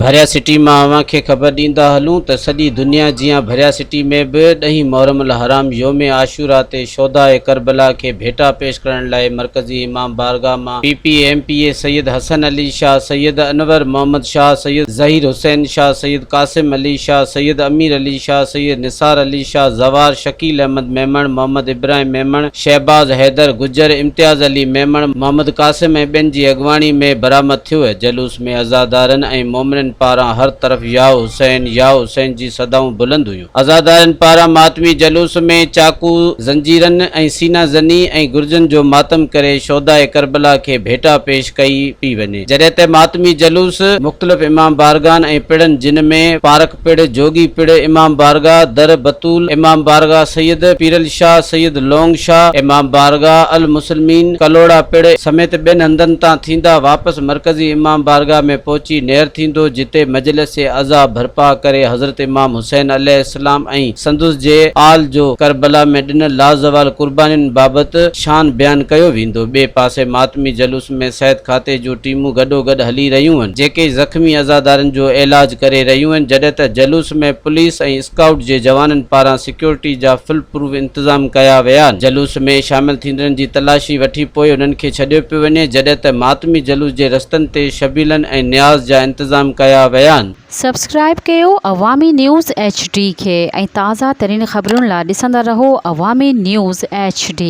भरिया सिटी में अवां खे ख़बर ॾींदा हलूं त सॼी दुनिया जियां भरिया सिटी में बि 10 मुहर्रम अल हराम योम आशूरा ते शोहदाए करबला के भेटा पेश करण लाइ मरकज़ी इमाम बारगाह मां PPMPA सैयद हसन अली शाह, सैयद अनवर मोहम्मद शाह, सैयद ज़हीर हुसैन शाह, सैयद कासिम अली शाह, सैयद अमीर अली शाह, सैयद निसार अली शाह, जवार शकील अहमद मेमण, मोहम्मद इब्राहिम मेमण, शहबाज हैदर गुजर, इम्तियाज़ अली मेमण, मोहम्मद कासिम ऐं ॿियनि जी अॻवानी में बरामद थियो है। जलूस में अज़ादारनि ऐं मोमिननि पारां हर तरफ़ या हुसैन जी सदाऊं बुलंद हुयूं। अज़ादारनि पारां मातमी जलूस में चाकू, ज़ंजीरनि ऐं सीना ज़नी ऐं गुर्जनि जो मातम करे शोहदाए करबला के भेटा पेश कई पई वञे। जॾहिं त मातमी जलूस मुख़्तलिफ़ इमाम बारगाहनि ऐं पिड़नि जिन में पारक पिड़, जोगी पिड़, इमाम बारगाह दर बतूल, इमाम बारगाह सैयद पीरल शाह, सैयद लोंग शाह, इमाम बारगाह अल मुसलमीन कलोड़ा पिड़ समेत ॿियनि हंधनि तां थींदा वापसि मरकज़ी इमाम बारगाह में पहुची नेर थींदो, जिते मजलिस अज़ा भरपा करे हज़रत इमाम हुसैन अलैहिस्सलाम ऐं संदुस जे आल जो करबला में ॾिनल लाज़वाल कुर्बानियुनि बाबति शान बयान कयो वेंदो। ॿिए पासे मातमी जलूस में सिहत खाते जूं टीमूं गॾोगॾु हली रहियूं आहिनि, जेके ज़ख़्मी अज़ादारनि जो इलाज करे रहियूं आहिनि, जॾहिं त जलूस में पुलिस ऐं स्काउट जे जवाननि पारां सिक्योरिटी जा फुल प्रूफ इंतज़ाम कया विया आहिनि। जलूस में शामिल थींदड़नि जी तलाशी वठी पोइ उन्हनि खे छॾियो पियो वञे, जॾहिं त मातमी जलूस जे रस्तनि ते शबीलनि ऐं न्याज़ जा इंतज़ाम कया विया आहिनि। सब्सक्राइब कयो अवामी न्यूज़ HD खे ऐं ताज़ा तरीन ख़बरुनि लाइ ॾिसंदा रहो अवामी न्यूज़ HD।